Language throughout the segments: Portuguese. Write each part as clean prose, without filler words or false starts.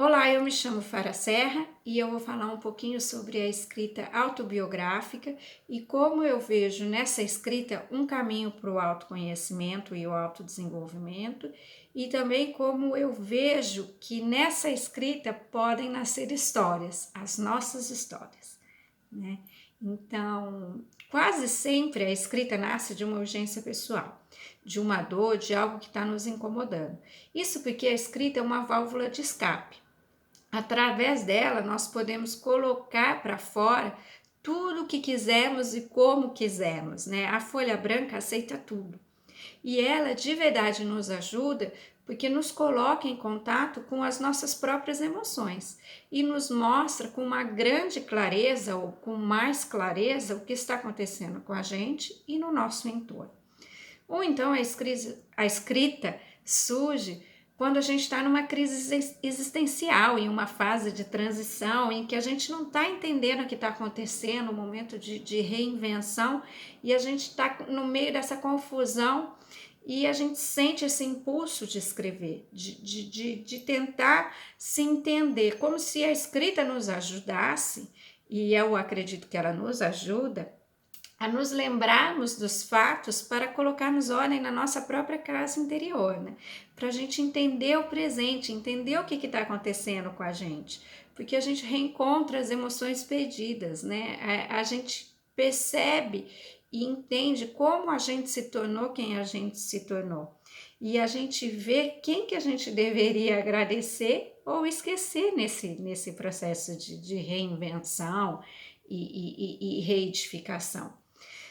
Olá, eu me chamo Fara Serra e eu vou falar um pouquinho sobre a escrita autobiográfica e como eu vejo nessa escrita um caminho para o autoconhecimento e o autodesenvolvimento, e também como eu vejo que nessa escrita podem nascer histórias, as nossas histórias, né? Então, quase sempre a escrita nasce de uma urgência pessoal, de uma dor, de algo que está nos incomodando. Isso porque a escrita é uma válvula de escape. Através dela, nós podemos colocar para fora tudo o que quisermos e como quisermos, né? A folha branca aceita tudo. E ela de verdade nos ajuda porque nos coloca em contato com as nossas próprias emoções e nos mostra com uma grande clareza ou com mais clareza o que está acontecendo com a gente e no nosso entorno. Ou então a escrita surge quando a gente está numa crise existencial, em uma fase de transição, em que a gente não está entendendo o que está acontecendo, um momento de reinvenção, e a gente está no meio dessa confusão e a gente sente esse impulso de escrever, de tentar se entender, como se a escrita nos ajudasse, e eu acredito que ela nos ajuda, a nos lembrarmos dos fatos para colocarmos ordem na nossa própria casa interior, né? Para a gente entender o presente, entender o que está acontecendo com a gente, porque a gente reencontra as emoções perdidas, né? A gente percebe e entende como a gente se tornou quem a gente se tornou. E a gente vê quem que a gente deveria agradecer ou esquecer nesse processo de reinvenção e reedificação.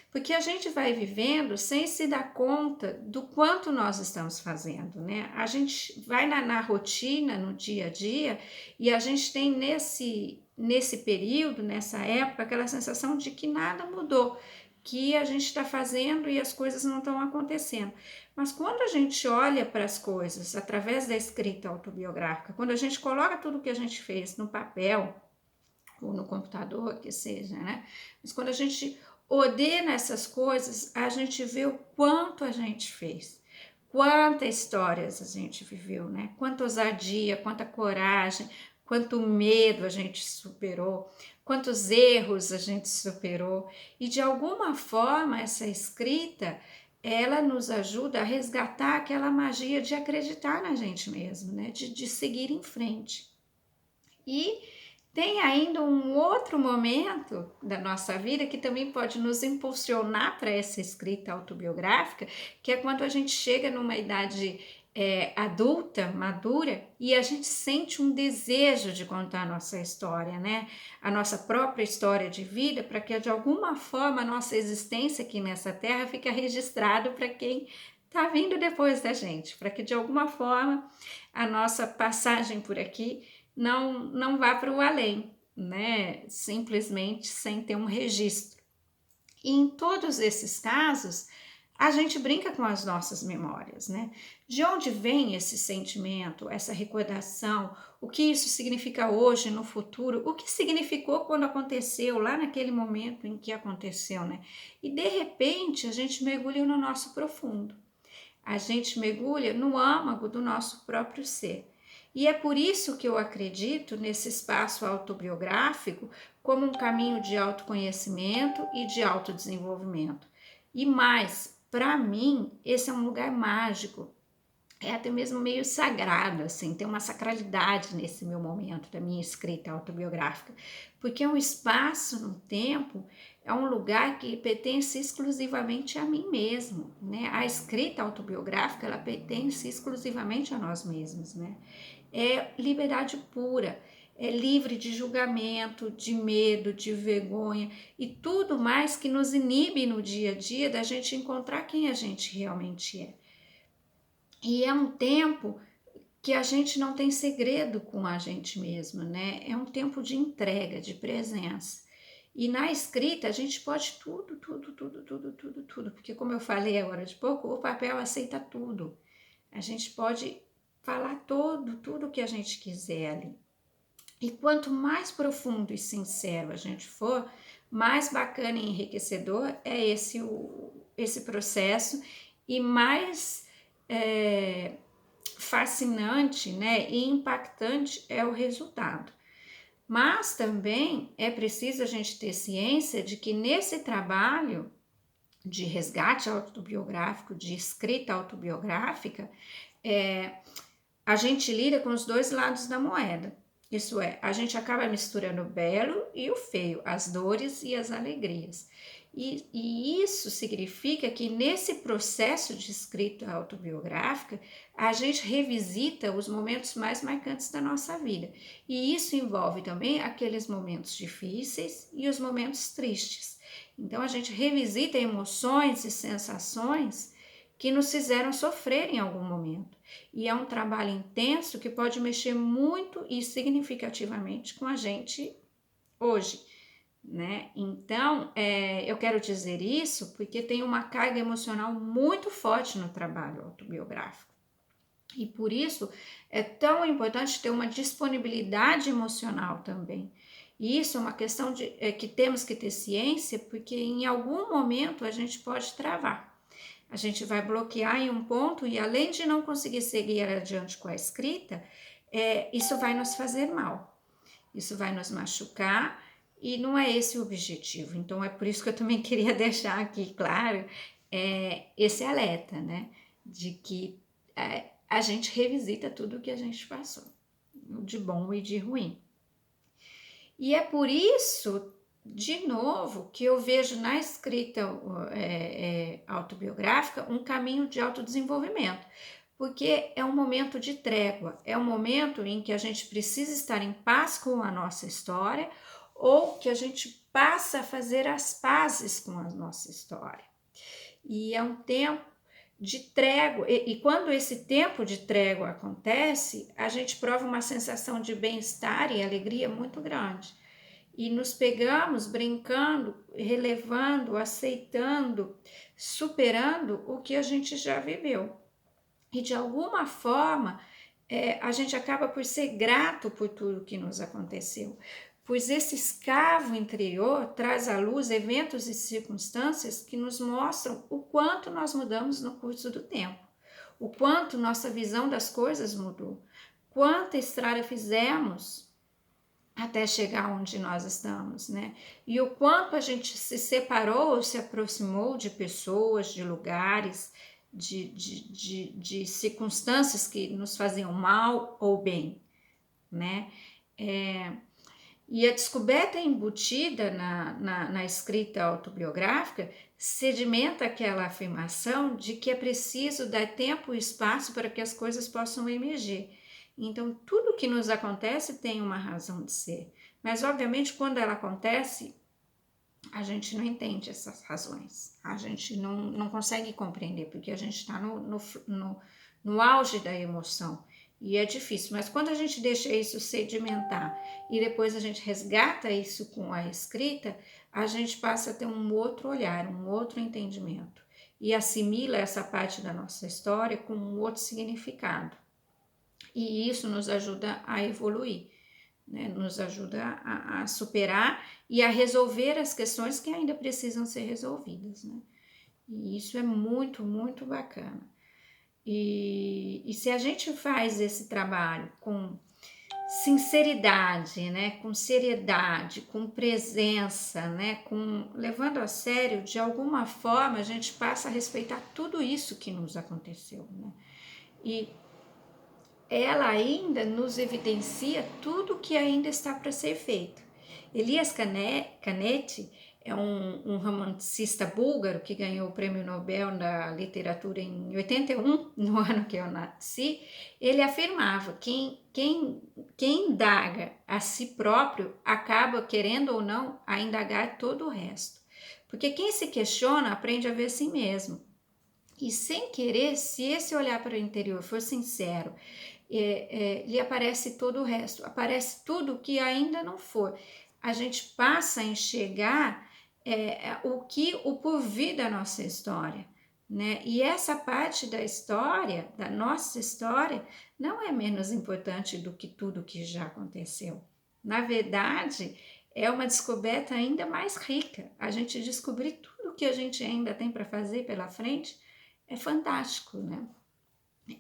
Porque a gente vai vivendo sem se dar conta do quanto nós estamos fazendo, né? A gente vai na rotina, no dia a dia, e a gente tem nesse período, nessa época, aquela sensação de que nada mudou, que a gente está fazendo e as coisas não estão acontecendo. Mas quando a gente olha para as coisas através da escrita autobiográfica, quando a gente coloca tudo que a gente fez no papel, ou no computador, que seja, né? Mas quando a gente ordena essas coisas, a gente vê o quanto a gente fez, quantas histórias a gente viveu, né? Quanta ousadia, quanta coragem, quanto medo a gente superou, quantos erros a gente superou. E de alguma forma, essa escrita, ela nos ajuda a resgatar aquela magia de acreditar na gente mesmo, né? De seguir em frente. E tem ainda um outro momento da nossa vida que também pode nos impulsionar para essa escrita autobiográfica, que é quando a gente chega numa idade adulta, madura, e a gente sente um desejo de contar a nossa história, né? A nossa própria história de vida, para que de alguma forma a nossa existência aqui nessa terra fique registrado para quem está vindo depois da gente, para que de alguma forma a nossa passagem por aqui não vá para o além, né? Simplesmente sem ter um registro. E em todos esses casos, a gente brinca com as nossas memórias, né? De onde vem esse sentimento, essa recordação, o que isso significa hoje, no futuro, o que significou quando aconteceu, lá naquele momento em que aconteceu, né? E de repente a gente mergulha no nosso profundo, a gente mergulha no âmago do nosso próprio ser. E é por isso que eu acredito nesse espaço autobiográfico como um caminho de autoconhecimento e de autodesenvolvimento. E mais, para mim, esse é um lugar mágico, é até mesmo meio sagrado, assim, tem uma sacralidade nesse meu momento da minha escrita autobiográfica, porque é um espaço no tempo, é um lugar que pertence exclusivamente a mim mesmo, né? A escrita autobiográfica, ela pertence exclusivamente a nós mesmos, né? É liberdade pura, é livre de julgamento, de medo, de vergonha e tudo mais que nos inibe no dia a dia da gente encontrar quem a gente realmente é. E é um tempo que a gente não tem segredo com a gente mesmo, né? É um tempo de entrega, de presença. E na escrita a gente pode tudo, porque como eu falei agora de pouco, o papel aceita tudo. A gente pode falar tudo que a gente quiser ali. E quanto mais profundo e sincero a gente for, mais bacana e enriquecedor é esse processo e mais fascinante, né, e impactante é o resultado. Mas também é preciso a gente ter ciência de que nesse trabalho de resgate autobiográfico, de escrita autobiográfica, a gente lida com os dois lados da moeda. Isso é, a gente acaba misturando o belo e o feio, as dores e as alegrias. E isso significa que nesse processo de escrita autobiográfica, a gente revisita os momentos mais marcantes da nossa vida. E isso envolve também aqueles momentos difíceis e os momentos tristes. Então a gente revisita emoções e sensações que nos fizeram sofrer em algum momento. E é um trabalho intenso que pode mexer muito e significativamente com a gente hoje, né? Então, eu quero dizer isso porque tem uma carga emocional muito forte no trabalho autobiográfico. E por isso é tão importante ter uma disponibilidade emocional também. E isso é uma questão que temos que ter ciência, porque em algum momento a gente pode travar. A gente vai bloquear em um ponto e além de não conseguir seguir adiante com a escrita, isso vai nos fazer mal, isso vai nos machucar e não é esse o objetivo. Então é por isso que eu também queria deixar aqui claro esse alerta, né? De que a gente revisita tudo o que a gente passou, de bom e de ruim. E é por isso, de novo, que eu vejo na escrita autobiográfica um caminho de autodesenvolvimento, porque é um momento de trégua, é um momento em que a gente precisa estar em paz com a nossa história ou que a gente passa a fazer as pazes com a nossa história. E é um tempo de trégua, e quando esse tempo de trégua acontece, a gente prova uma sensação de bem-estar e alegria muito grande. E nos pegamos brincando, relevando, aceitando, superando o que a gente já viveu. E de alguma forma, a gente acaba por ser grato por tudo que nos aconteceu, pois esse escavo interior traz à luz eventos e circunstâncias que nos mostram o quanto nós mudamos no curso do tempo, o quanto nossa visão das coisas mudou, quanta estrada fizemos até chegar onde nós estamos, né? E o quanto a gente se separou ou se aproximou de pessoas, de lugares, de circunstâncias que nos faziam mal ou bem, né? E a descoberta embutida na escrita autobiográfica sedimenta aquela afirmação de que é preciso dar tempo e espaço para que as coisas possam emergir. Então, tudo que nos acontece tem uma razão de ser, mas obviamente quando ela acontece, a gente não entende essas razões, a gente não consegue compreender, porque a gente está no auge da emoção. E é difícil, mas quando a gente deixa isso sedimentar e depois a gente resgata isso com a escrita, a gente passa a ter um outro olhar, um outro entendimento e assimila essa parte da nossa história com um outro significado. E isso nos ajuda a evoluir, né? Nos ajuda a superar e a resolver as questões que ainda precisam ser resolvidas, né? E isso é muito, muito bacana. E se a gente faz esse trabalho com sinceridade, né, com seriedade, com presença, né, levando a sério, de alguma forma a gente passa a respeitar tudo isso que nos aconteceu, né? E ela ainda nos evidencia tudo que ainda está para ser feito. Elias Canetti é um romancista búlgaro que ganhou o Prêmio Nobel da Literatura em 81, no ano que eu nasci. Ele afirmava que quem indaga a si próprio acaba, querendo ou não, a indagar todo o resto. Porque quem se questiona aprende a ver a si mesmo. E sem querer, se esse olhar para o interior for sincero, lhe aparece todo o resto, aparece tudo que ainda não for. A gente passa a enxergar o porvir da nossa história, né? E essa parte da história, da nossa história, não é menos importante do que tudo que já aconteceu. Na verdade, é uma descoberta ainda mais rica. A gente descobrir tudo que a gente ainda tem para fazer pela frente é fantástico, né?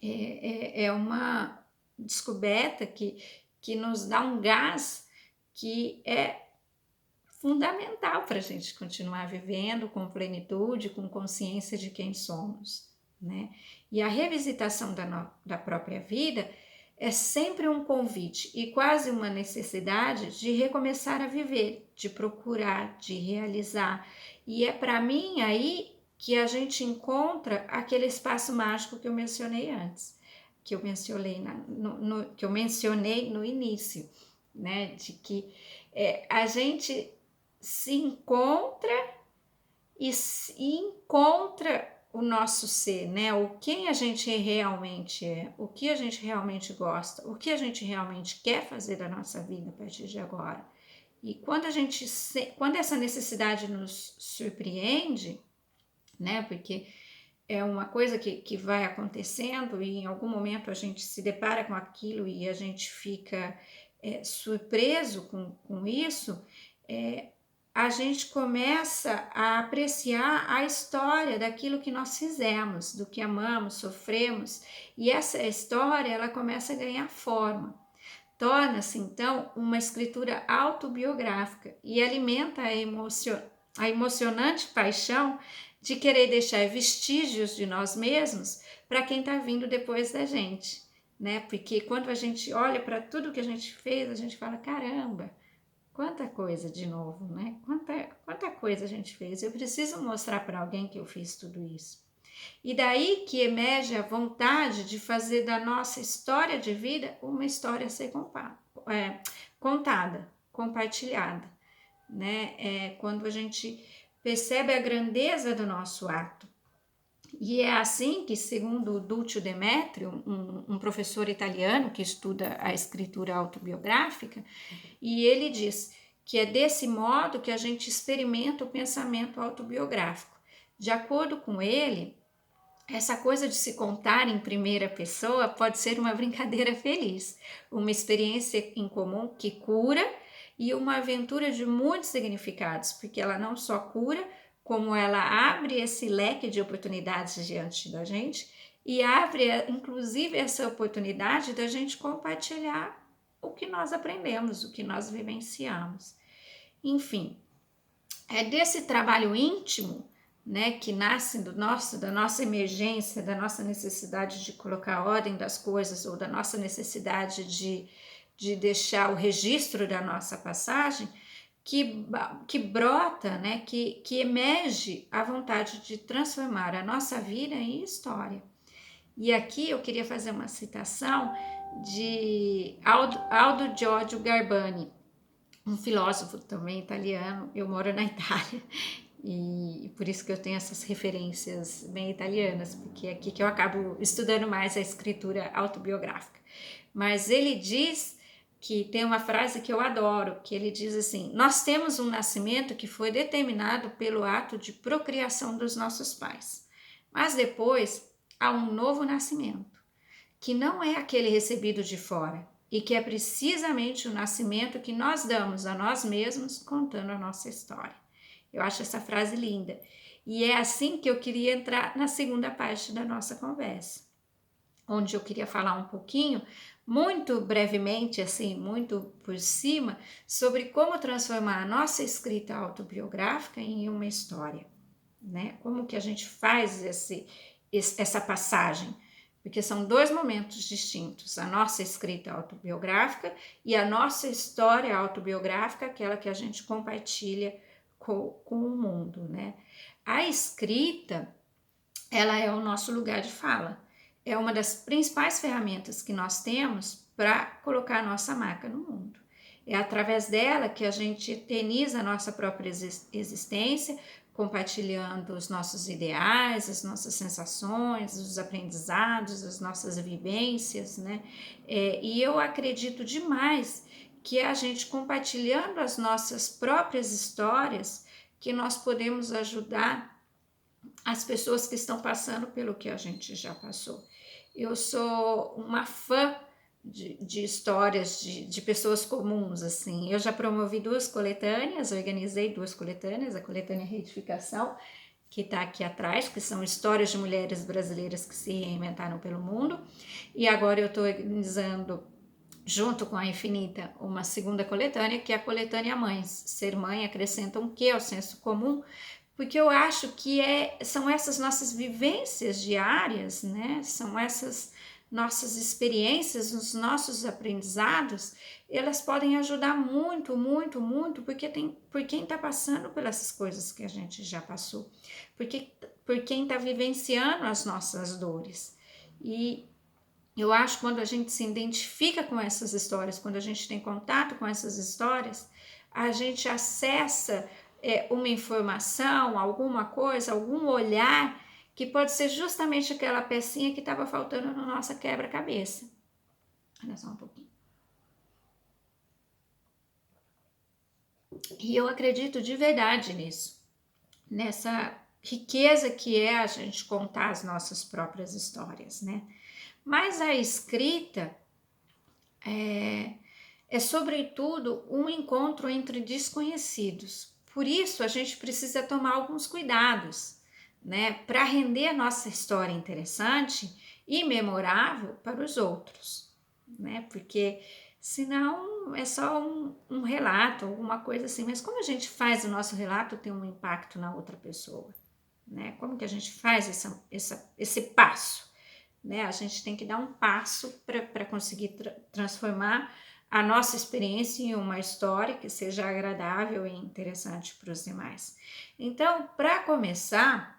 é uma descoberta que nos dá um gás que é fundamental para a gente continuar vivendo com plenitude, com consciência de quem somos, né? E a revisitação da própria vida é sempre um convite e quase uma necessidade de recomeçar a viver, de procurar, de realizar. E é para mim aí que a gente encontra aquele espaço mágico que eu mencionei antes, que eu mencionei no início, né? De que a gente se encontra e encontra o nosso ser, né? O quem a gente realmente é, o que a gente realmente gosta, o que a gente realmente quer fazer da nossa vida a partir de agora. E quando essa necessidade nos surpreende, né? Porque é uma coisa que vai acontecendo e em algum momento a gente se depara com aquilo e a gente fica surpreso com isso, a gente começa a apreciar a história daquilo que nós fizemos, do que amamos, sofremos, e essa história ela começa a ganhar forma. Torna-se então uma escritura autobiográfica e alimenta a emocionante paixão de querer deixar vestígios de nós mesmos para quem está vindo depois da gente, né? Porque quando a gente olha para tudo que a gente fez, a gente fala: caramba, quanta coisa de novo, né? Quanta coisa a gente fez. Eu preciso mostrar para alguém que eu fiz tudo isso. E daí que emerge a vontade de fazer da nossa história de vida uma história a ser contada, compartilhada, né? Quando a gente percebe a grandeza do nosso ato. E é assim que, segundo Duccio Demetrio, um professor italiano que estuda a escritura autobiográfica, e ele diz que é desse modo que a gente experimenta o pensamento autobiográfico. De acordo com ele, essa coisa de se contar em primeira pessoa pode ser uma brincadeira feliz, uma experiência em comum que cura e uma aventura de muitos significados, porque ela não só cura, como ela abre esse leque de oportunidades diante da gente e abre, inclusive, essa oportunidade da gente compartilhar o que nós aprendemos, o que nós vivenciamos. Enfim, é desse trabalho íntimo, né, que nasce da nossa emergência, da nossa necessidade de colocar ordem das coisas ou da nossa necessidade de deixar o registro da nossa passagem, que brota, né, que emerge a vontade de transformar a nossa vida em história. E aqui eu queria fazer uma citação de Aldo Giorgio Garbani, um filósofo também italiano. Eu moro na Itália e por isso que eu tenho essas referências bem italianas, porque é aqui que eu acabo estudando mais a escritura autobiográfica. Mas ele diz que tem uma frase que eu adoro, que ele diz assim: nós temos um nascimento que foi determinado pelo ato de procriação dos nossos pais, mas depois há um novo nascimento, que não é aquele recebido de fora, e que é precisamente o nascimento que nós damos a nós mesmos contando a nossa história. Eu acho essa frase linda. E é assim que eu queria entrar na segunda parte da nossa conversa, onde eu queria falar um pouquinho, muito brevemente, assim, muito por cima, sobre como transformar a nossa escrita autobiográfica em uma história, né? Como que a gente faz essa passagem, porque são dois momentos distintos, a nossa escrita autobiográfica e a nossa história autobiográfica, aquela que a gente compartilha com o mundo, né? A escrita, ela é o nosso lugar de fala, é uma das principais ferramentas que nós temos para colocar a nossa marca no mundo. É através dela que a gente eterniza a nossa própria existência, compartilhando os nossos ideais, as nossas sensações, os aprendizados, as nossas vivências, né? E eu acredito demais que é a gente compartilhando as nossas próprias histórias que nós podemos ajudar as pessoas que estão passando pelo que a gente já passou. Eu sou uma fã de histórias de pessoas comuns, assim. Eu já promovi 2 coletâneas, organizei 2 coletâneas, a coletânea Reedificação que está aqui atrás, que são histórias de mulheres brasileiras que se reinventaram pelo mundo. E agora eu estou organizando, junto com a Infinita, uma segunda coletânea, que é a coletânea Mães. Ser mãe acrescenta um quê ao senso comum, porque eu acho que são essas nossas vivências diárias, né? São essas nossas experiências, os nossos aprendizados, elas podem ajudar muito, muito, muito, por quem está passando por essas coisas que a gente já passou, por quem está vivenciando as nossas dores. E eu acho que quando a gente se identifica com essas histórias, quando a gente tem contato com essas histórias, a gente acessa uma informação, alguma coisa, algum olhar que pode ser justamente aquela pecinha que estava faltando na nossa quebra-cabeça. Olha só um pouquinho. E eu acredito de verdade nisso, nessa riqueza que é a gente contar as nossas próprias histórias, né? Mas a escrita é sobretudo um encontro entre desconhecidos. Por isso a gente precisa tomar alguns cuidados, né, para render a nossa história interessante e memorável para os outros, né? Porque senão é só um relato, alguma coisa assim. Mas como a gente faz o nosso relato ter um impacto na outra pessoa, né? Como que a gente faz esse passo? Né? A gente tem que dar um passo para conseguir transformar a nossa experiência em uma história que seja agradável e interessante para os demais. Então, para começar,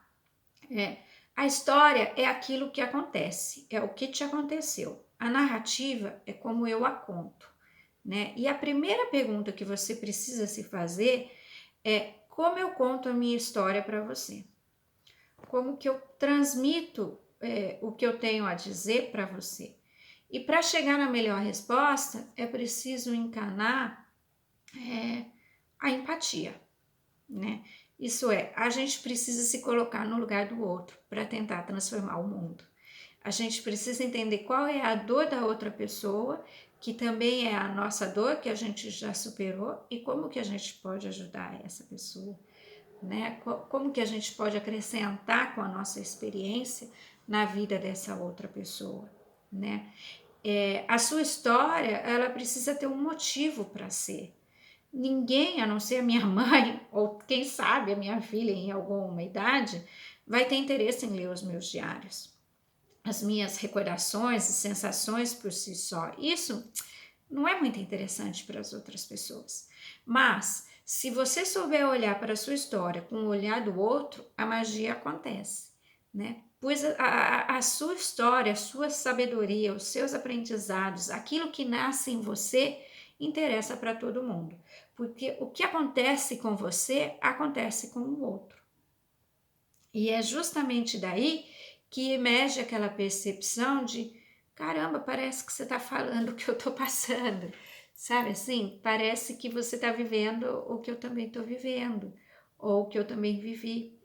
a história é aquilo que acontece, é o que te aconteceu. A narrativa é como eu a conto, né? E a primeira pergunta que você precisa se fazer é como eu conto a minha história para você? Como que eu transmito o que eu tenho a dizer para você? E para chegar na melhor resposta, é preciso encanar a empatia, né? Isso é, a gente precisa se colocar no lugar do outro para tentar transformar o mundo. A gente precisa entender qual é a dor da outra pessoa, que também é a nossa dor, que a gente já superou, e como que a gente pode ajudar essa pessoa, né? Como que a gente pode acrescentar com a nossa experiência na vida dessa outra pessoa, né? A sua história, ela precisa ter um motivo para ser. Ninguém, a não ser a minha mãe, ou quem sabe a minha filha em alguma idade, vai ter interesse em ler os meus diários. As minhas recordações e sensações por si só. Isso não é muito interessante para as outras pessoas. Mas, se você souber olhar para a sua história com o olhar do outro, a magia acontece, né? Pois a sua história, a sua sabedoria, os seus aprendizados, aquilo que nasce em você, interessa para todo mundo. Porque o que acontece com você, acontece com o outro. E é justamente daí que emerge aquela percepção de caramba, parece que você está falando o que eu estou passando, sabe assim? Parece que você está vivendo o que eu também estou vivendo, ou o que eu também vivi.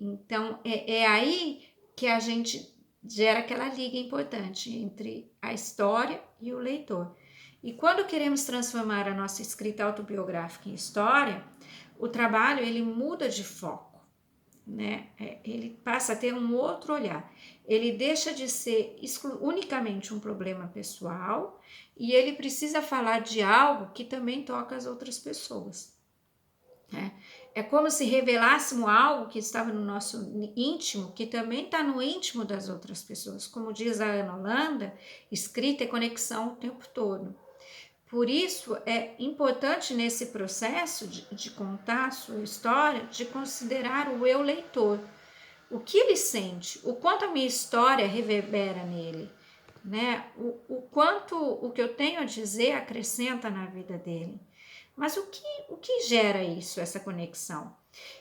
Então, é aí que a gente gera aquela liga importante entre a história e o leitor. E quando queremos transformar a nossa escrita autobiográfica em história, o trabalho ele muda de foco, né? Ele passa a ter um outro olhar. Ele deixa de ser unicamente um problema pessoal e ele precisa falar de algo que também toca as outras pessoas. É como se revelássemos algo que estava no nosso íntimo, que também está no íntimo das outras pessoas. Como diz a Ana Holanda, escrita é conexão o tempo todo. Por isso, é importante nesse processo de contar a sua história, de considerar o eu leitor. O que ele sente, o quanto a minha história reverbera nele, né? O quanto o que eu tenho a dizer acrescenta na vida dele. Mas o que gera isso, essa conexão?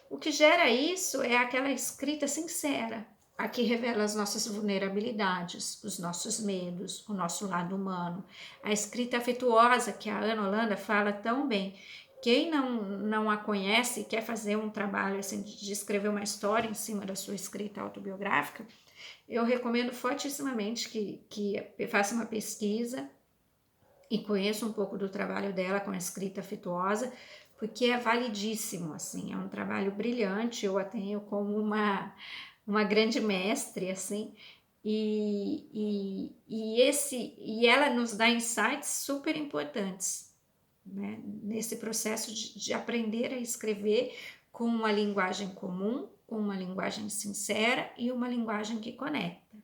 O que gera isso é aquela escrita sincera, a que revela as nossas vulnerabilidades, os nossos medos, o nosso lado humano. A escrita afetuosa, que a Ana Holanda fala tão bem. Quem não a conhece e quer fazer um trabalho assim, de escrever uma história em cima da sua escrita autobiográfica, eu recomendo fortissimamente que faça uma pesquisa e conheça um pouco do trabalho dela com a escrita afetuosa, porque é validíssimo, assim, é um trabalho brilhante, eu a tenho como uma grande mestre, assim, e ela nos dá insights super importantes, né, nesse processo de aprender a escrever com uma linguagem comum, com uma linguagem sincera e uma linguagem que conecta.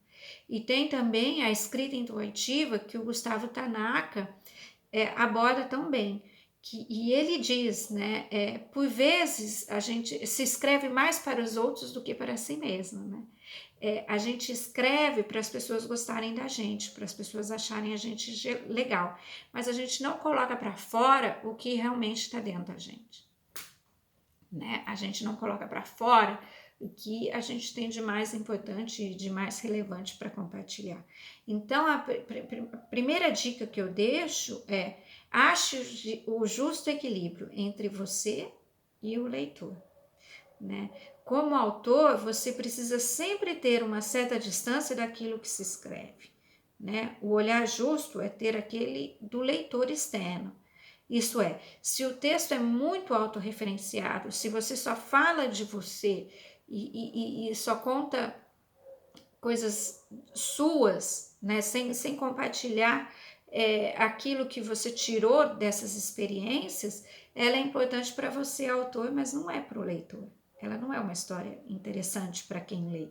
E tem também a escrita intuitiva que o Gustavo Tanaka aborda tão bem. E ele diz, né, por vezes a gente se escreve mais para os outros do que para si mesmo, né? A gente escreve para as pessoas gostarem da gente, para as pessoas acharem a gente legal, mas a gente não coloca para fora o que realmente está dentro da gente, né? A gente não coloca para fora o que a gente tem de mais importante e de mais relevante para compartilhar. Então, a primeira dica que eu deixo é: ache o justo equilíbrio entre você e o leitor, né? Como autor, você precisa sempre ter uma certa distância daquilo que se escreve, né? O olhar justo é ter aquele do leitor externo. Isso é, se o texto é muito autorreferenciado, se você só fala de você e só conta coisas suas, né, sem compartilhar aquilo que você tirou dessas experiências, ela é importante para você, autor, mas não é para o leitor. Ela não é uma história interessante para quem lê.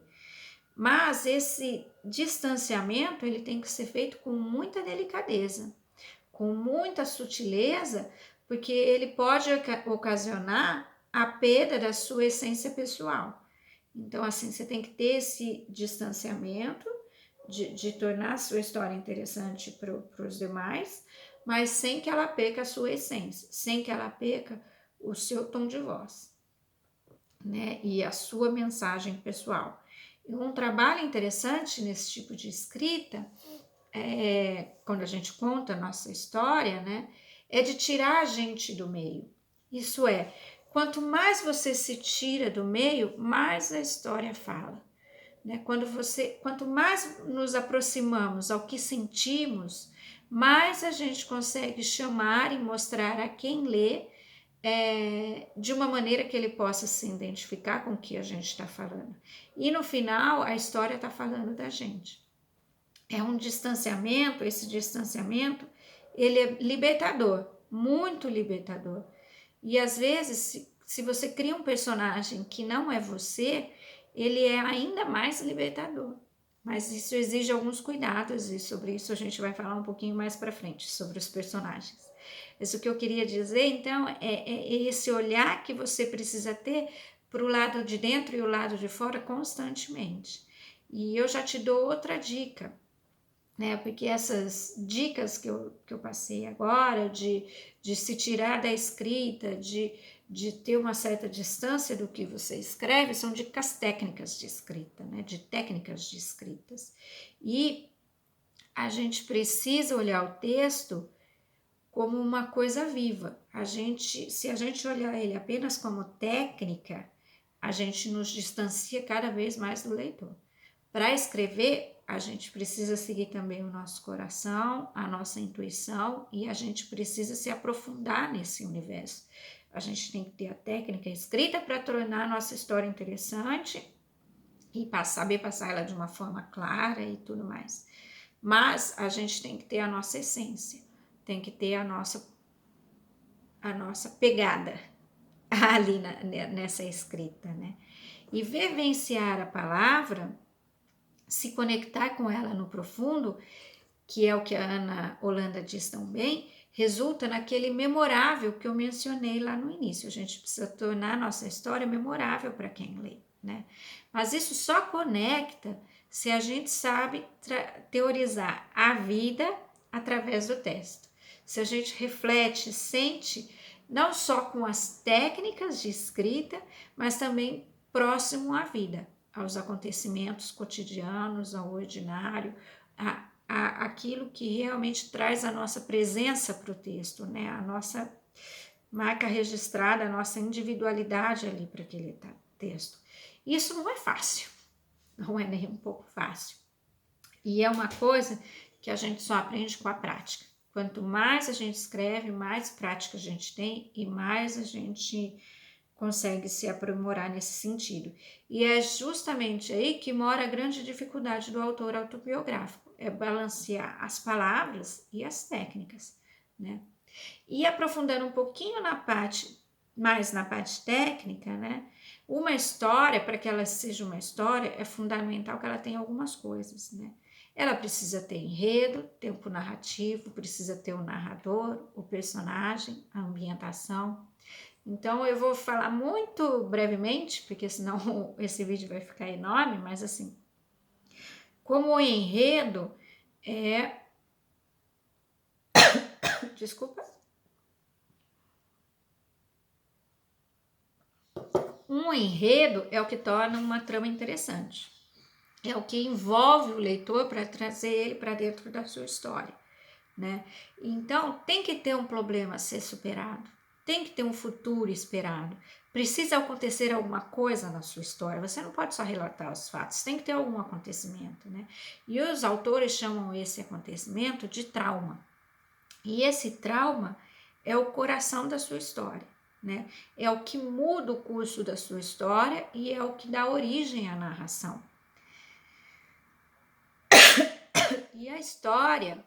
Mas esse distanciamento ele tem que ser feito com muita delicadeza, com muita sutileza, porque ele pode ocasionar a perda da sua essência pessoal. Então, assim, você tem que ter esse distanciamento de tornar a sua história interessante para os demais, mas sem que ela perca a sua essência, sem que ela perca o seu tom de voz, né? E a sua mensagem pessoal. Um trabalho interessante nesse tipo de escrita, quando a gente conta a nossa história, né, é de tirar a gente do meio. Isso é, quanto mais você se tira do meio, mais a história fala, né? Quanto mais nos aproximamos ao que sentimos, mais a gente consegue chamar e mostrar a quem lê de uma maneira que ele possa se identificar com o que a gente está falando. E no final, a história está falando da gente. É um distanciamento, esse distanciamento, ele é libertador, muito libertador. E às vezes, se você cria um personagem que não é você, ele é ainda mais libertador. Mas isso exige alguns cuidados e sobre isso a gente vai falar um pouquinho mais para frente, sobre os personagens. Mas o que eu queria dizer, então, é esse olhar que você precisa ter para o lado de dentro e o lado de fora constantemente. E eu já te dou outra dica, né? Porque essas dicas que eu passei agora, de se tirar da escrita, de ter uma certa distância do que você escreve, são dicas técnicas de escrita, né? De técnicas de escritas. E a gente precisa olhar o texto como uma coisa viva. Se a gente olhar ele apenas como técnica, a gente nos distancia cada vez mais do leitor. Para escrever, a gente precisa seguir também o nosso coração, a nossa intuição, e a gente precisa se aprofundar nesse universo. A gente tem que ter a técnica escrita para tornar a nossa história interessante e saber passar ela de uma forma clara e tudo mais. Mas a gente tem que ter a nossa essência, tem que ter a nossa pegada ali nessa escrita, né? E vivenciar a palavra, se conectar com ela no profundo, que é o que a Ana Holanda diz tão bem, resulta naquele memorável que eu mencionei lá no início. A gente precisa tornar a nossa história memorável para quem lê, né? Mas isso só conecta se a gente sabe teorizar a vida através do texto. Se a gente reflete, sente, não só com as técnicas de escrita, mas também próximo à vida, aos acontecimentos cotidianos, ao ordinário, aquilo que realmente traz a nossa presença para o texto, né? A nossa marca registrada, a nossa individualidade ali para aquele texto. Isso não é fácil, não é nem um pouco fácil. E é uma coisa que a gente só aprende com a prática, Quanto mais a gente escreve, mais prática a gente tem e mais a gente consegue se aprimorar nesse sentido. E é justamente aí que mora a grande dificuldade do autor autobiográfico, é balancear as palavras e as técnicas, né? E aprofundando um pouquinho mais na parte técnica, né? Uma história, para que ela seja uma história, é fundamental que ela tenha algumas coisas, né? Ela precisa ter enredo, tempo narrativo, precisa ter o narrador, o personagem, a ambientação. Então eu vou falar muito brevemente, porque senão esse vídeo vai ficar enorme, mas assim, como o enredo é... Desculpa. Um enredo é o que torna uma trama interessante. É o que envolve o leitor para trazer ele para dentro da sua história, né? Então, tem que ter um problema a ser superado, tem que ter um futuro esperado, precisa acontecer alguma coisa na sua história, você não pode só relatar os fatos, tem que ter algum acontecimento, né? E os autores chamam esse acontecimento de trauma. E esse trauma é o coração da sua história, né? É o que muda o curso da sua história e é o que dá origem à narração. E a história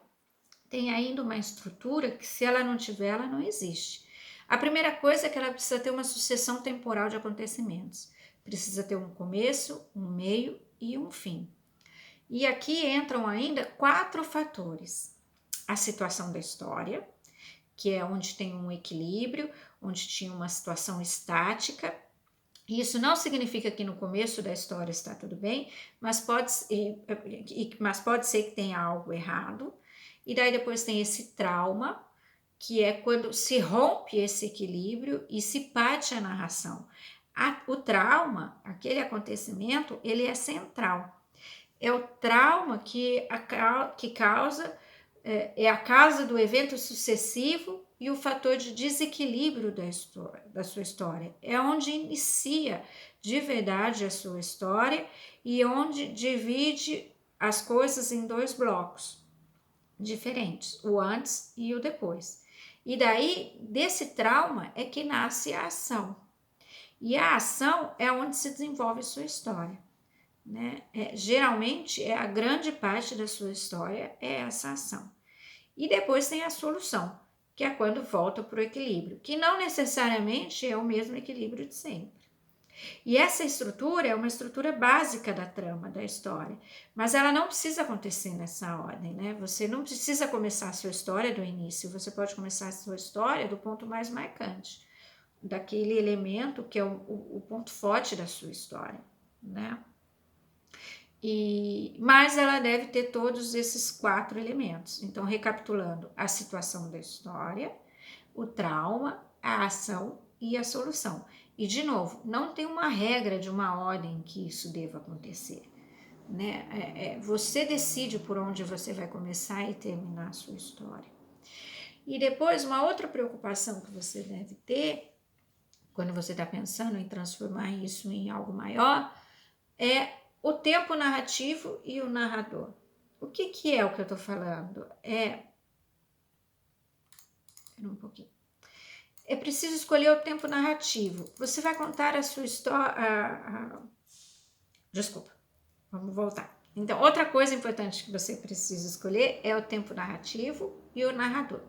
tem ainda uma estrutura que, se ela não tiver, ela não existe. A primeira coisa é que ela precisa ter uma sucessão temporal de acontecimentos. Precisa ter um começo, um meio e um fim. E aqui entram ainda 4 fatores. A situação da história, que é onde tem um equilíbrio, onde tinha uma situação estática. Isso não significa que no começo da história está tudo bem, mas pode ser que tenha algo errado. E daí depois tem esse trauma, que é quando se rompe esse equilíbrio e se parte a narração. O trauma, aquele acontecimento, ele é central. É o trauma que causa, é a causa do evento sucessivo e o fator de desequilíbrio da sua história. É onde inicia de verdade a sua história e onde divide as coisas em 2 blocos diferentes, o antes e o depois. E daí, desse trauma é que nasce a ação. E a ação é onde se desenvolve a sua história, né? Geralmente, a grande parte da sua história é essa ação. E depois tem a solução, que é quando volta para o equilíbrio, que não necessariamente é o mesmo equilíbrio de sempre. E essa estrutura é uma estrutura básica da trama, da história, mas ela não precisa acontecer nessa ordem, né? Você não precisa começar a sua história do início, você pode começar a sua história do ponto mais marcante, daquele elemento que é o ponto forte da sua história, né? Mas ela deve ter todos esses 4 elementos. Então, recapitulando, a situação da história, o trauma, a ação e a solução. E, de novo, não tem uma regra de uma ordem que isso deva acontecer, né? Você decide por onde você vai começar e terminar a sua história. E depois, uma outra preocupação que você deve ter, quando você está pensando em transformar isso em algo maior, é o tempo narrativo e o narrador. O que é o que eu estou falando? Um pouquinho. É preciso escolher o tempo narrativo. Você vai contar a sua história. Desculpa, vamos voltar. Então, outra coisa importante que você precisa escolher é o tempo narrativo e o narrador.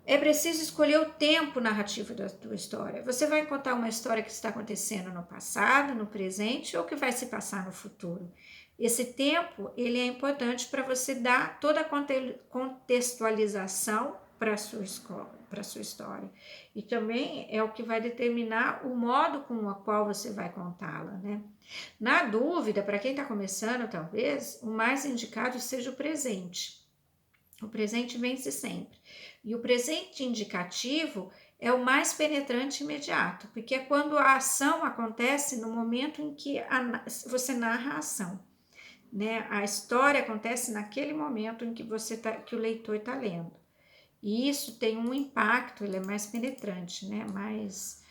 É preciso escolher o tempo narrativo da tua história. Você vai contar uma história que está acontecendo no passado, no presente ou que vai se passar no futuro. Esse tempo, ele é importante para você dar toda a contextualização para a sua história. E também é o que vai determinar o modo com o qual você vai contá-la, né? Na dúvida, para quem está começando, talvez, o mais indicado seja o presente. O presente vence sempre. E o presente indicativo é o mais penetrante e imediato, porque é quando a ação acontece no momento em que você narra a ação, né? A história acontece naquele momento em que que o leitor está lendo. E isso tem um impacto, ele é mais penetrante, né? Mais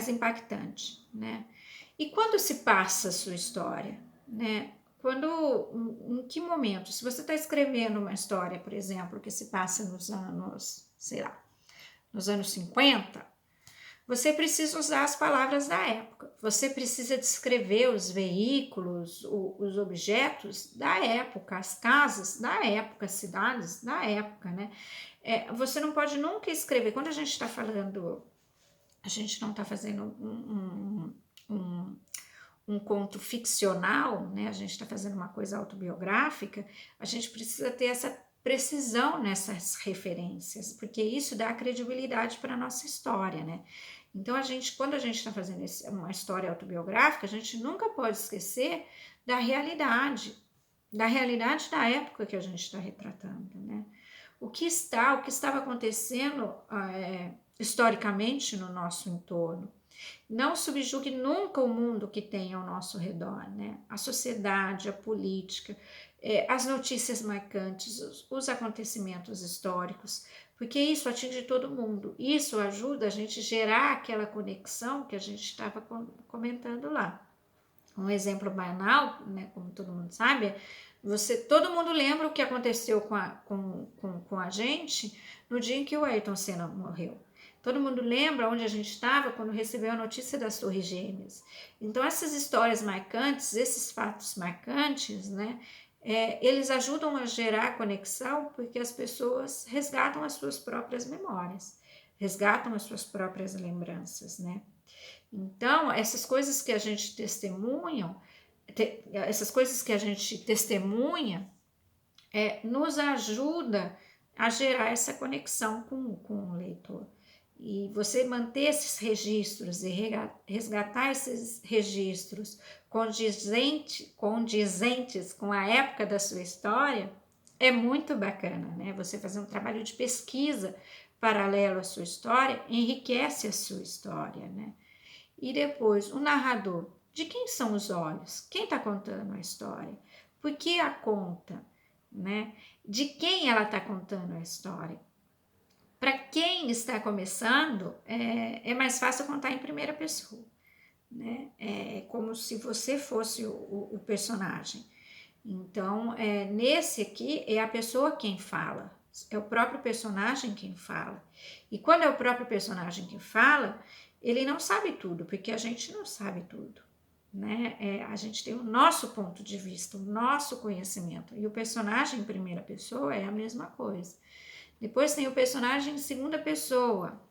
impactante, né? E quando se passa a sua história, né? em que momento, se você está escrevendo uma história, por exemplo, que se passa nos anos, sei lá, nos anos 50, você precisa usar as palavras da época, você precisa descrever os veículos, os objetos da época, as casas da época, as cidades da época, né? Você não pode nunca escrever, quando a gente está falando, a gente não está fazendo um conto ficcional, né? A gente está fazendo uma coisa autobiográfica, a gente precisa ter essa precisão nessas referências, porque isso dá credibilidade para a nossa história, né? Então, quando a gente está fazendo uma história autobiográfica, a gente nunca pode esquecer da realidade da época que a gente está retratando, né? O que estava acontecendo historicamente no nosso entorno. Não subjugue nunca o mundo que tem ao nosso redor, né? A sociedade, a política, as notícias marcantes, os acontecimentos históricos, porque isso atinge todo mundo. Isso ajuda a gente a gerar aquela conexão que a gente estava comentando lá. Um exemplo banal, né, como todo mundo sabe, todo mundo lembra o que aconteceu com a gente no dia em que o Ayrton Senna morreu. Todo mundo lembra onde a gente estava quando recebeu a notícia das Torres Gêmeas. Então, essas histórias marcantes, esses fatos marcantes, né, eles ajudam a gerar conexão porque as pessoas resgatam as suas próprias memórias, resgatam as suas próprias lembranças, né? Então, essas coisas que a gente testemunha, nos ajuda a gerar essa conexão com o leitor. E você manter esses registros e resgatar esses registros condizentes com a época da sua história é muito bacana, né? Você fazer um trabalho de pesquisa paralelo à sua história enriquece a sua história, né? E depois, o narrador. De quem são os olhos? Quem está contando a história? Por que a conta? Né? De quem ela está contando a história? Para quem está começando, é mais fácil contar em primeira pessoa. Né? É como se você fosse o personagem. Então, nesse aqui, é a pessoa quem fala. É o próprio personagem quem fala. E quando é o próprio personagem que fala, ele não sabe tudo, porque a gente não sabe tudo. Né? A gente tem o nosso ponto de vista, o nosso conhecimento. E o personagem em primeira pessoa é a mesma coisa. Depois tem o personagem em segunda pessoa,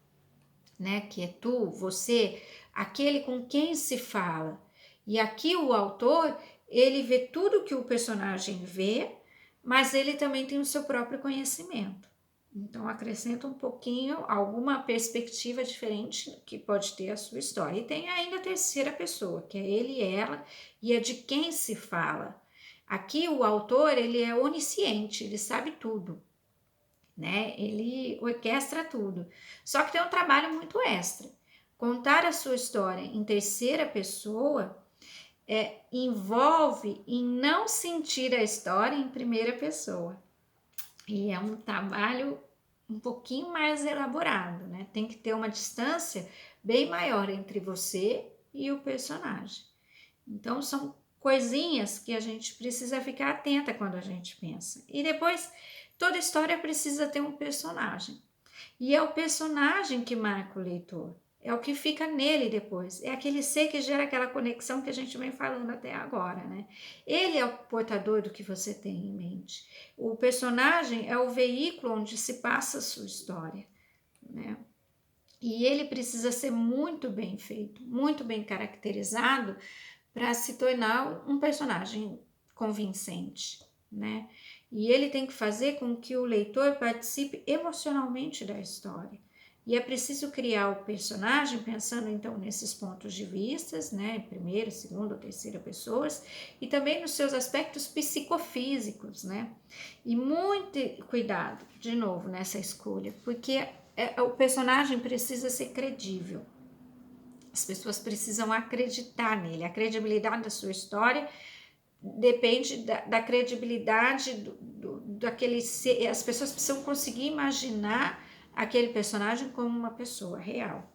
né? Que é tu, você, aquele com quem se fala. E aqui o autor, ele vê tudo que o personagem vê, mas ele também tem o seu próprio conhecimento. Então, acrescenta um pouquinho, alguma perspectiva diferente que pode ter a sua história. E tem ainda a terceira pessoa, que é ele e ela, e é de quem se fala. Aqui o autor, ele é onisciente, ele sabe tudo, né? Ele orquestra tudo. Só que tem um trabalho muito extra. Contar a sua história em terceira pessoa envolve em não sentir a história em primeira pessoa. E é um trabalho um pouquinho mais elaborado, né? Tem que ter uma distância bem maior entre você e o personagem. Então, são coisinhas que a gente precisa ficar atenta quando a gente pensa. E depois, toda história precisa ter um personagem. E é o personagem que marca o leitor. É o que fica nele depois. É aquele ser que gera aquela conexão que a gente vem falando até agora, né? Ele é o portador do que você tem em mente. O personagem é o veículo onde se passa a sua história, né? E ele precisa ser muito bem feito, muito bem caracterizado para se tornar um personagem convincente, né? E ele tem que fazer com que o leitor participe emocionalmente da história. E é preciso criar o personagem pensando então nesses pontos de vista, né? Primeira, segunda ou terceira pessoas, e também nos seus aspectos psicofísicos, né? E muito cuidado, de novo, nessa escolha, porque o personagem precisa ser credível. As pessoas precisam acreditar nele. A credibilidade da sua história depende da credibilidade daquele ser. As pessoas precisam conseguir imaginar aquele personagem como uma pessoa real.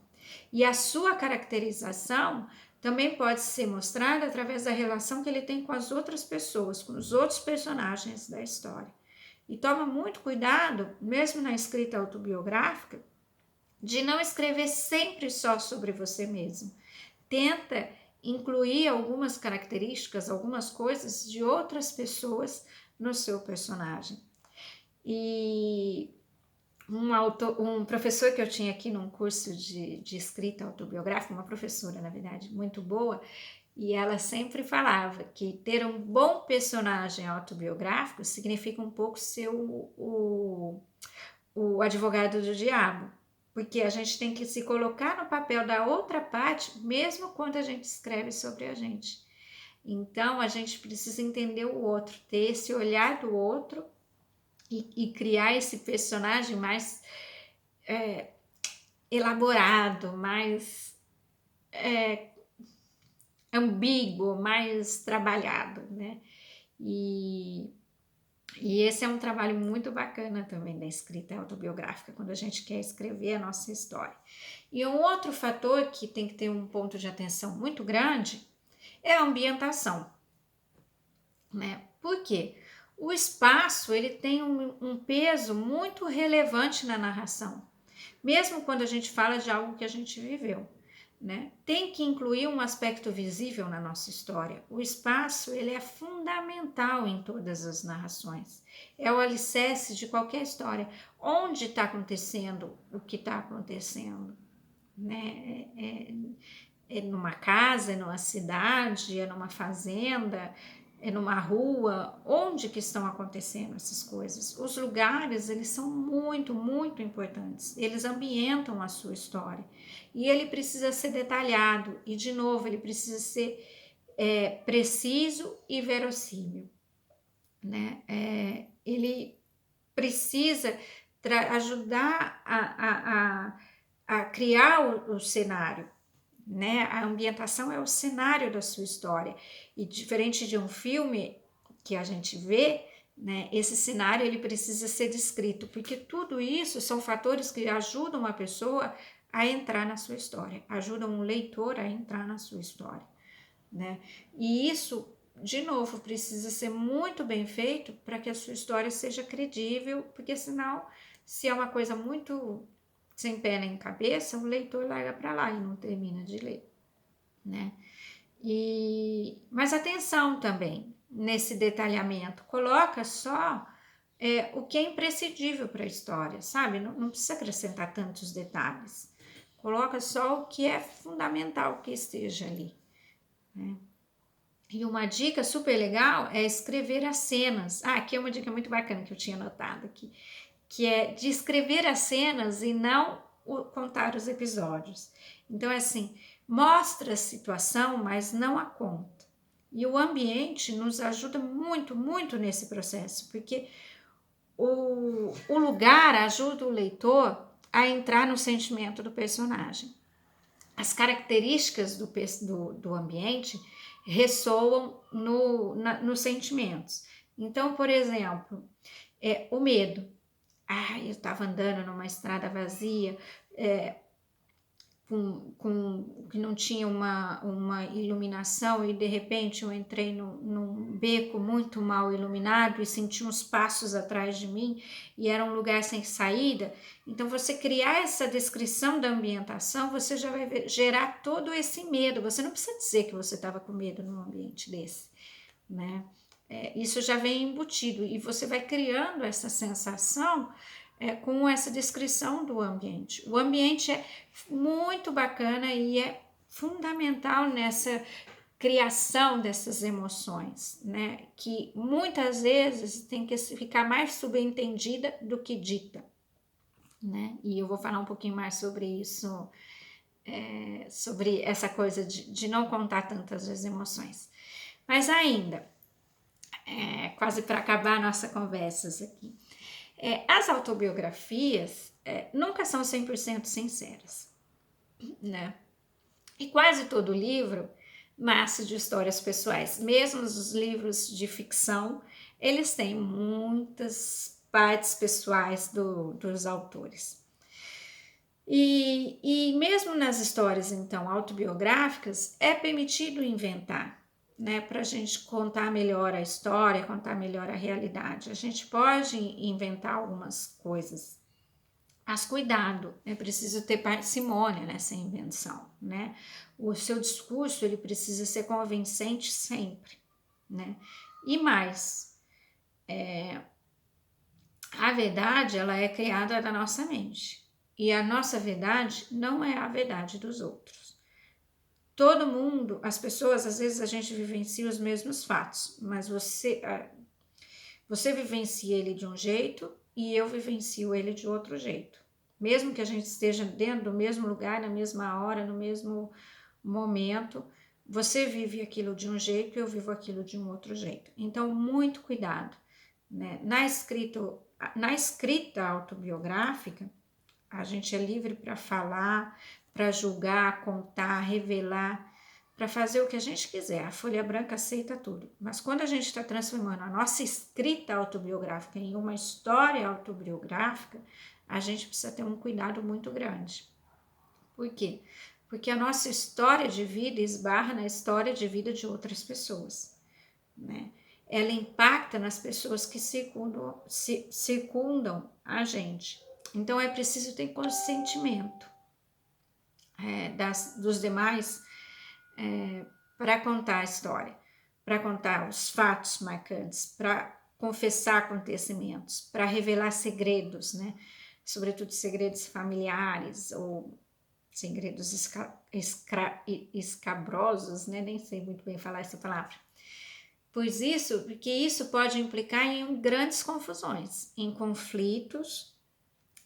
E a sua caracterização também pode ser mostrada através da relação que ele tem com as outras pessoas, com os outros personagens da história. E toma muito cuidado, mesmo na escrita autobiográfica, de não escrever sempre só sobre você mesmo. Tenta incluir algumas características, algumas coisas de outras pessoas no seu personagem. E um professor que eu tinha aqui num curso de escrita autobiográfica, uma professora, na verdade, muito boa, e ela sempre falava que ter um bom personagem autobiográfico significa um pouco ser o advogado do diabo, porque a gente tem que se colocar no papel da outra parte, mesmo quando a gente escreve sobre a gente. Então, a gente precisa entender o outro, ter esse olhar do outro e criar esse personagem mais elaborado, mais ambíguo, mais trabalhado, né? E esse é um trabalho muito bacana também da escrita autobiográfica, quando a gente quer escrever a nossa história. E um outro fator que tem que ter um ponto de atenção muito grande é a ambientação, né? Por quê? O espaço ele tem um peso muito relevante na narração, mesmo quando a gente fala de algo que a gente viveu. Né? Tem que incluir um aspecto visível na nossa história. O espaço ele é fundamental em todas as narrações. É o alicerce de qualquer história. Onde está acontecendo o que está acontecendo? Né? É numa casa, é numa cidade, é numa fazenda, é numa rua, onde que estão acontecendo essas coisas? Os lugares, eles são muito, muito importantes. Eles ambientam a sua história. E ele precisa ser detalhado. E, de novo, ele precisa ser preciso e verossímil. Né? Ele precisa ajudar a criar o cenário. Né? A ambientação é o cenário da sua história. E diferente de um filme que a gente vê, né, esse cenário ele precisa ser descrito, porque tudo isso são fatores que ajudam a pessoa a entrar na sua história, ajudam o leitor a entrar na sua história. Né? E isso, de novo, precisa ser muito bem feito para que a sua história seja credível, porque senão, se é uma coisa muito sem pé nem cabeça, o leitor larga para lá e não termina de ler, né? Mas atenção também nesse detalhamento, coloca só o que é imprescindível para a história, sabe? Não precisa acrescentar tantos detalhes, coloca só o que é fundamental que esteja ali, né? E uma dica super legal é escrever as cenas. Aqui é uma dica muito bacana que eu tinha anotado aqui, que é de escrever as cenas e não contar os episódios. Então, é assim, mostra a situação, mas não a conta. E o ambiente nos ajuda muito, muito nesse processo, porque o lugar ajuda o leitor a entrar no sentimento do personagem. As características do ambiente ressoam nos sentimentos. Então, por exemplo, o medo. Eu estava andando numa estrada vazia, que não tinha uma iluminação, e de repente eu entrei num beco muito mal iluminado e senti uns passos atrás de mim e era um lugar sem saída. Então, você criar essa descrição da ambientação, você já vai gerar todo esse medo. Você não precisa dizer que você estava com medo num ambiente desse, né? Isso já vem embutido e você vai criando essa sensação com essa descrição do ambiente. O ambiente é muito bacana e é fundamental nessa criação dessas emoções, né? Que muitas vezes tem que ficar mais subentendida do que dita, né? E eu vou falar um pouquinho mais sobre isso, sobre essa coisa de não contar tantas as emoções. Mas ainda, quase para acabar a nossa conversa aqui, as autobiografias nunca são 100% sinceras, né? E quase todo livro nasce de histórias pessoais. Mesmo os livros de ficção, eles têm muitas partes pessoais dos autores. E mesmo nas histórias, então, autobiográficas, é permitido inventar, né? Para a gente contar melhor a história, contar melhor a realidade. A gente pode inventar algumas coisas, mas cuidado, é preciso ter parcimônia nessa invenção, né? O seu discurso, ele precisa ser convincente sempre, né? E mais, a verdade, ela é criada da nossa mente. E a nossa verdade não é a verdade dos outros. Todo mundo, as pessoas, às vezes a gente vivencia os mesmos fatos, mas você vivencia ele de um jeito e eu vivencio ele de outro jeito. Mesmo que a gente esteja dentro do mesmo lugar, na mesma hora, no mesmo momento, você vive aquilo de um jeito e eu vivo aquilo de um outro jeito. Então, muito cuidado, né? Na escrita autobiográfica, a gente é livre para falar, para julgar, contar, revelar, para fazer o que a gente quiser. A folha branca aceita tudo. Mas quando a gente está transformando a nossa escrita autobiográfica em uma história autobiográfica, a gente precisa ter um cuidado muito grande. Por quê? Porque a nossa história de vida esbarra na história de vida de outras pessoas, né? Ela impacta nas pessoas que circundam a gente. Então é preciso ter consentimento dos demais para contar a história, para contar os fatos marcantes, para confessar acontecimentos, para revelar segredos, né? Sobretudo segredos familiares ou segredos escabrosos, né? Nem sei muito bem falar essa palavra. Porque isso pode implicar em grandes confusões, em conflitos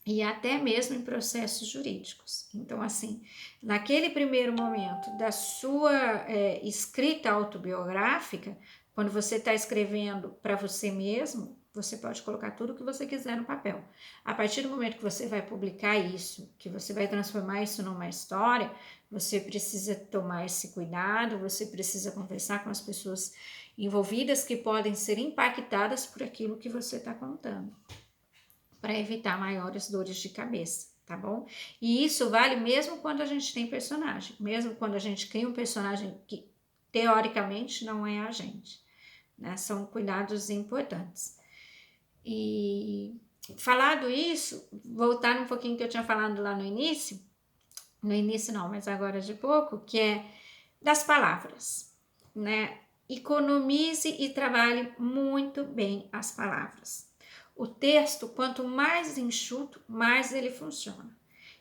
e até mesmo em processos jurídicos. Então, assim, naquele primeiro momento da sua escrita autobiográfica, quando você está escrevendo para você mesmo, você pode colocar tudo o que você quiser no papel. A partir do momento que você vai publicar isso, que você vai transformar isso numa história, você precisa tomar esse cuidado, você precisa conversar com as pessoas envolvidas que podem ser impactadas por aquilo que você está contando, para evitar maiores dores de cabeça, tá bom? E isso vale mesmo quando a gente tem personagem, mesmo quando a gente cria um personagem que teoricamente não é a gente, né? São cuidados importantes. E falado isso, voltar um pouquinho que eu tinha falado lá no início não, mas agora de pouco, que é das palavras, né? Economize e trabalhe muito bem as palavras. O texto, quanto mais enxuto, mais ele funciona.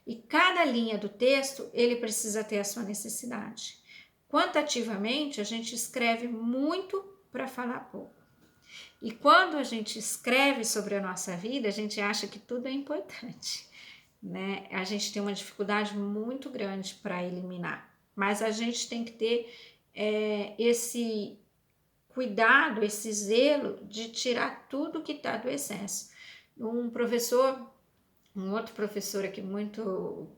E cada linha do texto, ele precisa ter a sua necessidade. Quantitativamente, a gente escreve muito para falar pouco. E quando a gente escreve sobre a nossa vida, a gente acha que tudo é importante, né? A gente tem uma dificuldade muito grande para eliminar. Mas a gente tem que ter esse cuidado, esse zelo de tirar tudo que está do excesso. Um outro professor aqui muito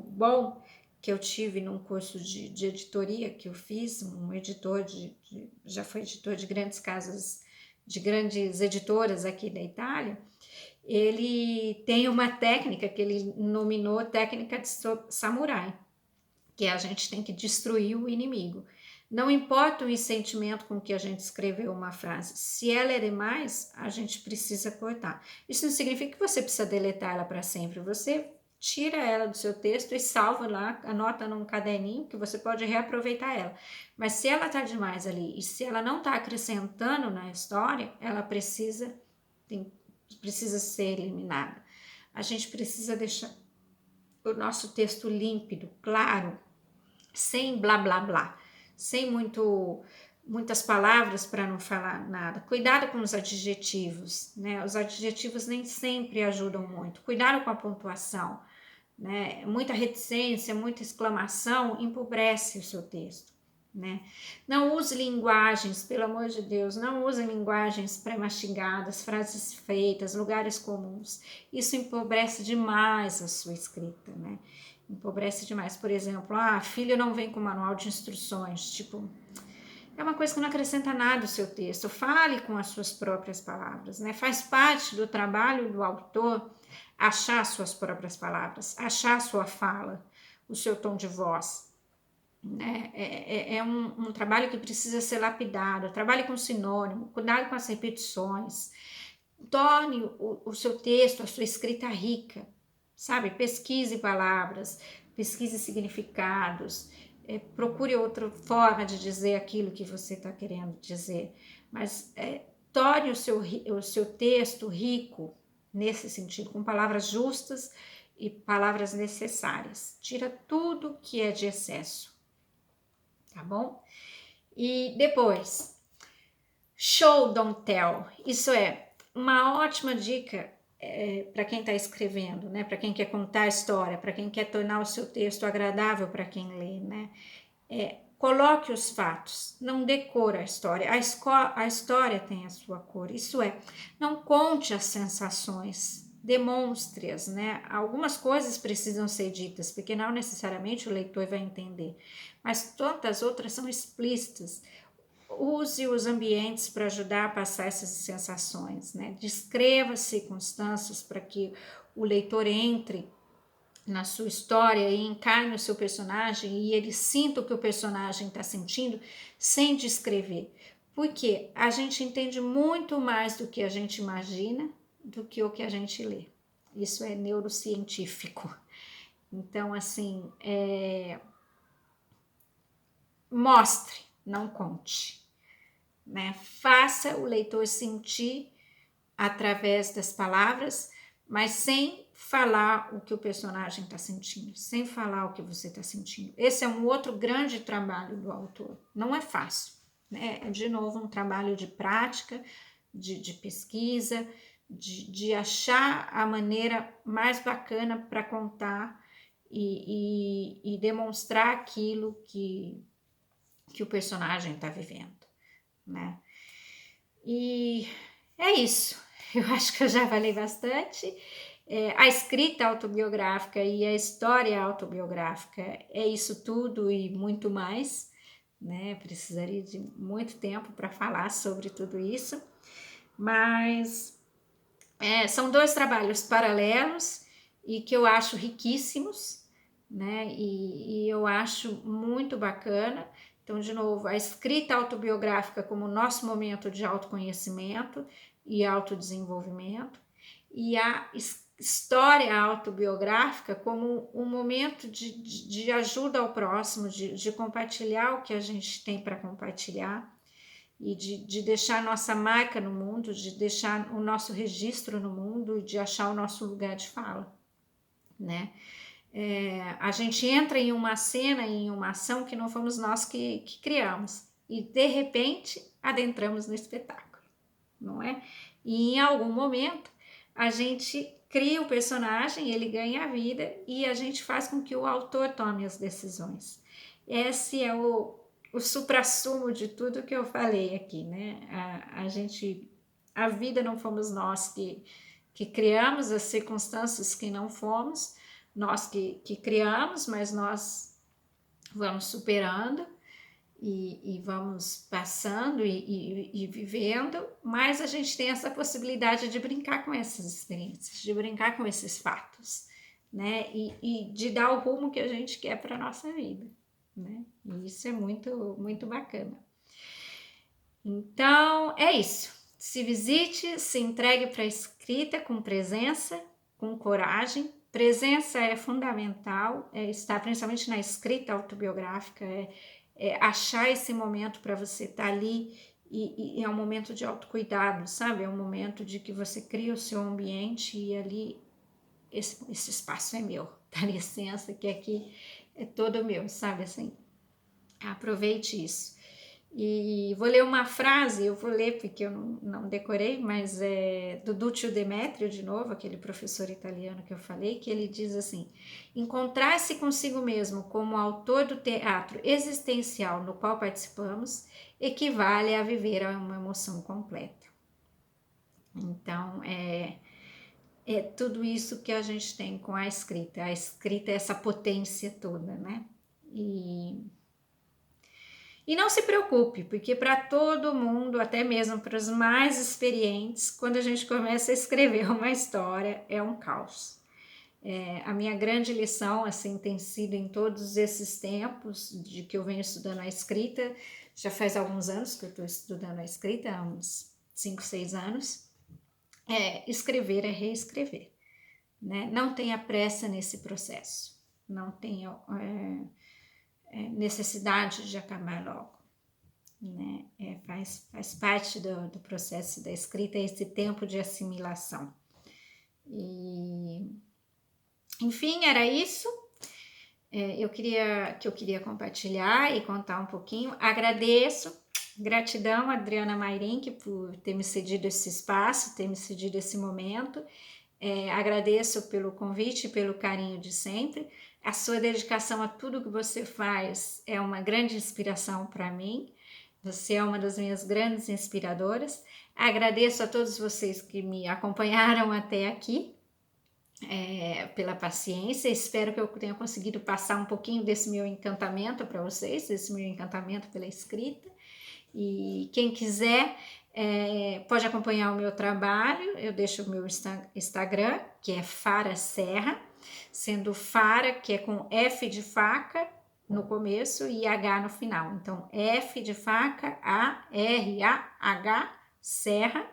bom, que eu tive num curso de editoria que eu fiz, um editor já foi editor de grandes casas, de grandes editoras aqui da Itália. Ele tem uma técnica que ele nominou técnica de samurai, que a gente tem que destruir o inimigo. Não importa o sentimento com que a gente escreveu uma frase, se ela é demais, a gente precisa cortar. Isso não significa que você precisa deletar ela para sempre, você tira ela do seu texto e salva lá, anota num caderninho que você pode reaproveitar ela. Mas se ela está demais ali e se ela não está acrescentando na história, ela precisa ser eliminada. A gente precisa deixar o nosso texto límpido, claro, sem blá blá blá, sem muitas palavras para não falar nada. Cuidado com os adjetivos, né? Os adjetivos nem sempre ajudam muito. Cuidado com a pontuação, né? Muita reticência, muita exclamação empobrece o seu texto, né? Não use linguagens, pelo amor de Deus, não use linguagens pré-mastigadas, frases feitas, lugares comuns. Isso empobrece demais a sua escrita, né? Empobrece demais. Por exemplo, filho não vem com manual de instruções, tipo, é uma coisa que não acrescenta nada ao seu texto. Fale com as suas próprias palavras, né? Faz parte do trabalho do autor achar suas próprias palavras, achar sua fala, o seu tom de voz. Né? É um trabalho que precisa ser lapidado. Trabalhe com sinônimo, cuidado com as repetições. Torne o seu texto, a sua escrita rica, sabe? Pesquise palavras, pesquise significados, procure outra forma de dizer aquilo que você está querendo dizer, mas torne o seu texto rico nesse sentido, com palavras justas e palavras necessárias. Tira tudo que é de excesso, tá bom? E depois, show, don't tell. Isso é uma ótima dica para quem está escrevendo, né? Para quem quer contar a história, para quem quer tornar o seu texto agradável para quem lê, né? Coloque os fatos, não decora a história. A história tem a sua cor. Isso é, não conte as sensações, demonstre-as, né? Algumas coisas precisam ser ditas, porque não necessariamente o leitor vai entender, mas tantas outras são explícitas. Use os ambientes para ajudar a passar essas sensações, né? Descreva as circunstâncias para que o leitor entre na sua história e encarne o seu personagem e ele sinta o que o personagem está sentindo sem descrever. Porque a gente entende muito mais do que a gente imagina do que o que a gente lê. Isso é neurocientífico. Então, assim, mostre, não conte. Né? Faça o leitor sentir através das palavras, mas sem falar o que o personagem está sentindo, sem falar o que você está sentindo. Esse é um outro grande trabalho do autor. Não é fácil, né? É, de novo, um trabalho de prática, de pesquisa, de achar a maneira mais bacana para contar e demonstrar aquilo que o personagem está vivendo, né? E é isso. Eu acho que eu já falei bastante. A escrita autobiográfica e a história autobiográfica é isso tudo e muito mais, né? Precisaria de muito tempo para falar sobre tudo isso, mas são dois trabalhos paralelos e que eu acho riquíssimos, né? E eu acho muito bacana. Então, de novo, a escrita autobiográfica como nosso momento de autoconhecimento e autodesenvolvimento, e a história autobiográfica como um momento de ajuda ao próximo, de compartilhar o que a gente tem para compartilhar e de deixar nossa marca no mundo, de deixar o nosso registro no mundo e de achar o nosso lugar de fala, né? A gente entra em uma cena, em uma ação que não fomos nós que criamos e de repente adentramos no espetáculo, não é? E em algum momento a gente cria o personagem, ele ganha a vida e a gente faz com que o autor tome as decisões. Esse é o suprassumo de tudo que eu falei aqui, né? A vida não fomos nós que criamos, as circunstâncias que não fomos, nós que criamos, mas nós vamos superando e vamos passando e vivendo, mas a gente tem essa possibilidade de brincar com essas experiências, de brincar com esses fatos, né? E de dar o rumo que a gente quer para a nossa vida, né? E isso é muito, muito bacana. Então, é isso. Se visite, se entregue para a escrita com presença, com coragem. Presença é fundamental, estar principalmente na escrita autobiográfica, achar esse momento para você estar ali e é um momento de autocuidado, sabe? É um momento de que você cria o seu ambiente e ali esse espaço é meu, dá licença que aqui é todo meu, sabe assim? Aproveite isso. E vou ler uma frase, eu vou ler porque eu não decorei, mas é do Duccio Demetrio, de novo, aquele professor italiano que eu falei, que ele diz assim: encontrar-se consigo mesmo como autor do teatro existencial no qual participamos equivale a viver uma emoção completa. Então, é tudo isso que a gente tem com a escrita é essa potência toda, né? E não se preocupe, porque para todo mundo, até mesmo para os mais experientes, quando a gente começa a escrever uma história, é um caos. A minha grande lição, assim, tem sido em todos esses tempos de que eu venho estudando a escrita, já faz alguns anos que eu estou estudando a escrita, há uns 5, 6 anos, escrever é reescrever, né? Não tenha pressa nesse processo, não tenha necessidade de acabar logo, né? Faz parte do processo da escrita esse tempo de assimilação. E, enfim, era isso. Eu queria compartilhar e contar um pouquinho. Agradeço, gratidão, Adriana Mairink, por ter me cedido esse espaço, ter me cedido esse momento. Agradeço pelo convite e pelo carinho de sempre. A sua dedicação a tudo que você faz é uma grande inspiração para mim. Você é uma das minhas grandes inspiradoras. Agradeço a todos vocês que me acompanharam até aqui, pela paciência. Espero que eu tenha conseguido passar um pouquinho desse meu encantamento para vocês, desse meu encantamento pela escrita. E quem quiser pode acompanhar o meu trabalho. Eu deixo o meu Instagram, que é Fara Serra, sendo Fara, que é com F de faca no começo e H no final. Então, F de faca, A-R-A-H, Serra.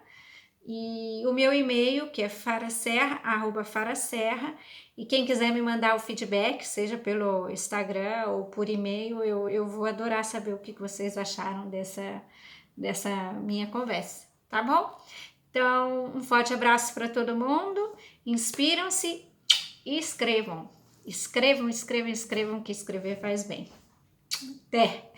E o meu e-mail, que é faraserra@faraserra. E quem quiser me mandar o feedback, seja pelo Instagram ou por e-mail, eu vou adorar saber o que vocês acharam dessa minha conversa, tá bom? Então, um forte abraço para todo mundo. Inspiram-se e escrevam. Escrevam, escrevam, escrevam, que escrever faz bem. Até!